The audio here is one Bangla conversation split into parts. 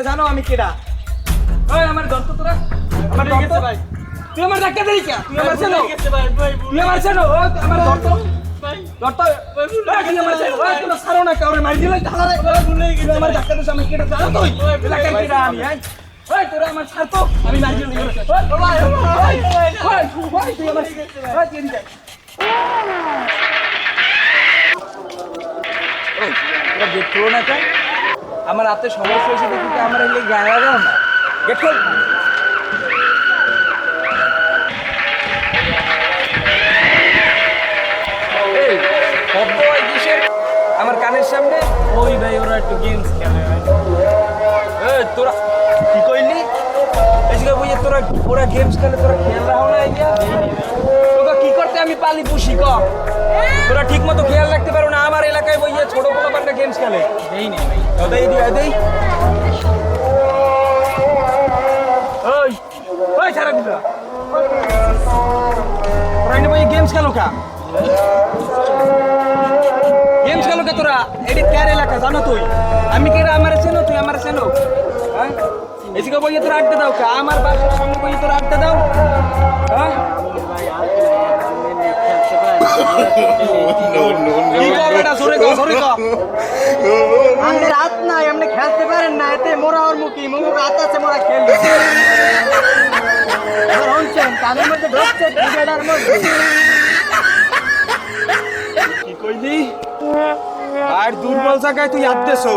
জানো আমি কেডা? ওই আমার দন্ত তোরা আমার দন্ত ভাই তুই আমার ধাক্কা দিলি কে? তুই আমার চেনো তুই আমার চেনো ও আমার দন্ত ভাই দন্ত ভাই তুই আমার চেনো ওই তোরা সারো না কাউরে মারি দিলে ঢালারে ভুলে গেলি আমার ধাক্কা দিছ আমি কেডা জানো তুই এলাকা কেডা আমি হ্যাঁ ওই তোরা আমার ছাড়তো আমি মারি দিলি ওই ভাই ভাই তুই আমার ভাই তুই এদিকে ওই তোরা গেট খোলো না কেন? আমার হাতে সমস্যা হয়েছে দেখি কি আমার এলে গায়ে দাও না গেট খোল এই শব্দ হয় কিসের আমার কানের সামনে? ওই ভাই ওরা একটু গেমস খেলে এই তোরা কি কইলি? এসে বইয়ে তোরা ওরা গেমস খেলে তোরা খেয়াল রাখো না এইয়া তোরা কি করতে আমি পালি পুষি ক তোরা ঠিক মতো খেয়াল রাখতে পারো না আমার এলাকায় বইয়ে ছোট বড় বান্ডা গেমস খেলে দেই নেই ভাই দেই দি দেই ওই ওই ছাড়া দিলা রাইনে বইয়ে গেমস খেলো কা গেমস খেলো কা তোরা এডি কার এলাকা জানো তুই আমি কেডা আমারে চেনো তুই আমারে চেনো হ্যাঁ এদিকে বইয়ে তোরা আড্ডা দাও কা আমার বাসার সামনে বইয়ে তোরা আড্ডা দাও হ্যাঁ আমি রাত নাই আপনি খেলতে পারেন না এতে মোরা ওর মুখী মুখ রাত আছে মোরা খেলি আর হচ্ছেন কানের মধ্যে ঢুকছে ক্রিকেটার মধ্যে কি কইলি আর দুর্বল জায়গায় তুই হাত দেছো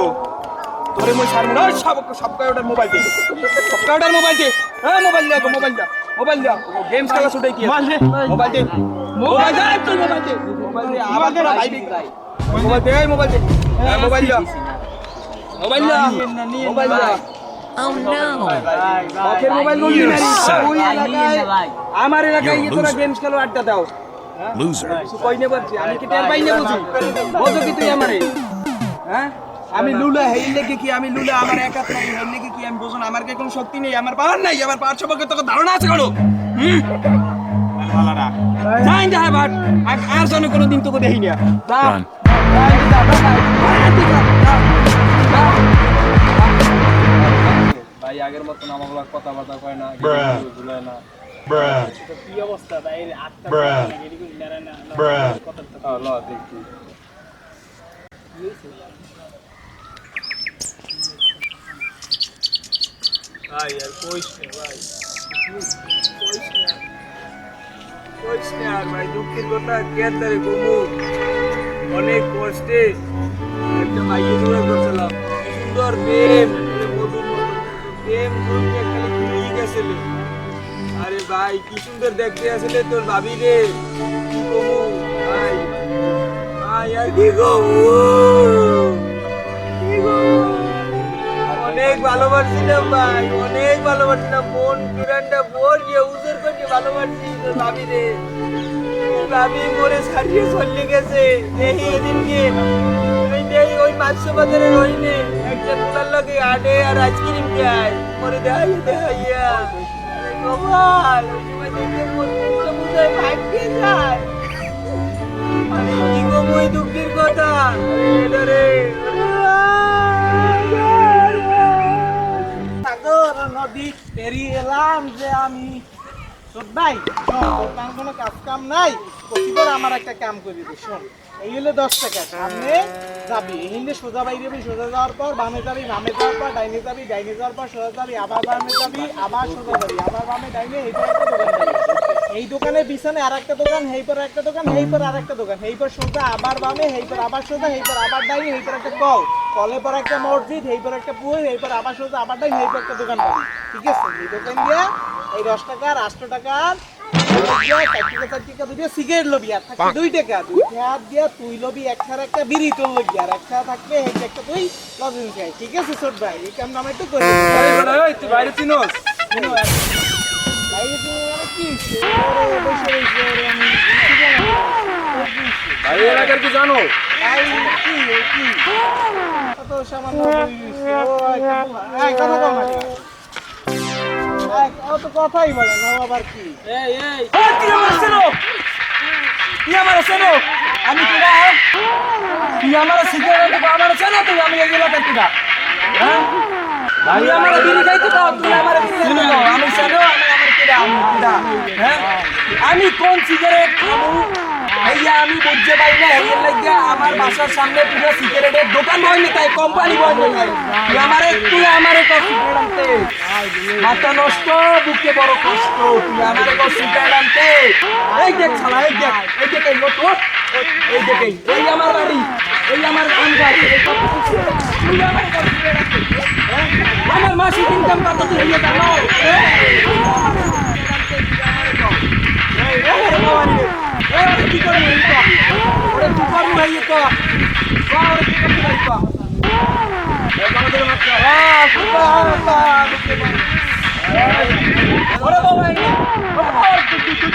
তোরে মই ছাড়ব না সব কাউটার মোবাইল দে সব কাউটার মোবাইল দে হ্যাঁ মোবাইল দে মোবাইল দে গেমস খেলা ছুটে কি মোবাইল দে মোবাইল দে তুই মোবাইল দে আমাদের ভাই দিক মোবাইল দে মোবাইল দে মোবাইল দে Oh no! ওকে মোবাইল বলবি না ওই এলাকায় আমার এলাকায় তোরা গেমস খেলো আড্ডা দাও Loser. কইনে বলছি আমি কি টের পাইনে বুঝি বুঝো কি তুই আমারে হ্যাঁ আমি লুলা হেইলে কি আমি লুলা আমার একা নাই হেইলে কি আমি বুঝুন আমার কি কোনো শক্তি নেই আমার পাওয়ার নাই আমার পাওয়ার সম্পর্কে তোকে ধারণা আছে কোনো মালারা যাই যা বাট আর জানো কোনো দিন তোকে দেই না যা ভাই আগের মত আমাগুলো কথা বার্তা কয় না ভুলায় না কি অবস্থা ভাই আটটা এদিকে মেরা না কথা ল দেখি ভাই আর কইস না আর ভাই দুঃখের কথা কেন তারে ঘুমু অনেক কষ্টে একটা মাইয়ে জোড়া করছিলাম সুন্দর প্রেম প্রেম করতে খালি ঘুমিয়ে গেছিল আরে ভাই কি সুন্দর দেখতে আসলে তোর ভাবি রে কি কমু ভাই ভাই আর কি কমু অনেক ভালোবাসছিলাম ভাই অনেক ভালোবাসছিলাম মন পুরানটা বোর গিয়ে উজুর করে ভালোবাসছি তোর ভাবি রে ভাবি মরে ছাড়িয়ে চলে গেছে দেখি এদিনকে ওই দেই ওই মাছশো বাজারের ওইনে একটা পোলার লগে আডে আর আইসক্রিম খায় মরে দেখাইয়া গোপাল ওই সময় দেখে মন বুঝায় ভাগ্যে যায় আরে কি কমই দুঃখের কথা এটা রে সাগর নদী পেরিয়ে এলাম যে আমি শোন ভাই শোন কোনো কাজ কাম নাই প্রতিবার আমার একটা কাম করে দিবি শোন এই হলো 10 টাকা সামনে যাবি এখানে সোজা বাইরে সোজা যাওয়ার পর বামে যাবি বামে যাওয়ার পর ডাইনে যাবি ডাইনে যাওয়ার পর সোজা যাবি আবার বামে যাবি আবার সোজা যাবি আবার বামে ডাইনে এইটা একটা দোকান যাবি এই দোকানের পিছনে আর একটা দোকান, হেইপর একটা দোকান, হেইপর আর একটা দোকান, হেইপর সোজা আবার বামে, হেইপর আবার সোজা, হেইপর আবার ডাইনে, হেইপর একটা কল, কলের পর একটা মসজিদ, হেইপর একটা পুকুর, হেইপর আবার সোজা আবার ডাইনে, হেইপর একটা দোকান পাবি। ঠিক আছে, এই দোকান দিয়া এই 10 টাকা 8 টাকার সিগারেট লবি, আর থাকবে 2 টাকা, 2 টাকা দিয়া তুই লবি একখার একটা বিড়ি তোর লবি, আর একটা থাকবে এই একটা তুই লজেন্স খাই। ঠিক আছে ছোট ভাই, এই কাম নাম একটু করে তুই বাইরে চিনোস? বাইরে দিয়ে মানে কি হইছে? ওরে বসে রইছে, ওরে আমি বুঝতে পারলাম না। ওর কি হইছে? ভাই এলাকার কি জানো? ভাই, কি, এ কি? কত সামান্য বই হইছে। ও, একটা পোলা। এই, কথা কও না কেন? এই, ও তো কথাই বলে না, ও আবার কি? তুই আমার চেনো? তুই আমার চেনো? আমি কিরা? তুই আমার সিগারেট আমার চেনো? তুই আমি এই এলাকার কিরা? হ্যাঁ? তুই আমার বিড়ি খাইতে দাও, তুই আমার চিনো? আমি চেনো? আমার কিরা? আমি কিরা? হ্যাঁ? আমি কোন সিগারেট খাবো? ভাইয়া আমি বুঝতে পারি না, এর লাগে আমার বাসার সামনে পুরো সিগারেটের দোকান বয়নি, তাই কোম্পানি বয়নি। তুই আমারে কষ্ট সিগারেট আনতে, মাথা নষ্ট, বুকে বড় কষ্ট, তুই আমারে কষ্ট সিগারেট আনতে। এই দেখ শালা, এই দেখ এই লোক, এই দেখ এই আমার বাড়ি, এই আমার আম গাছ, এই কত কিছু। তুই আমারে কষ্ট সিগারেট আনতে, হ্যাঁ? আমার মাসিক ইনকাম কত তুই হইয়া জানো? কি করবি ওরে, কি করবি ভাই? তো ওরে কি করবি ভাই? তো আমাদের মাত্র ওরে বাবা, ওরে বাবা, তুই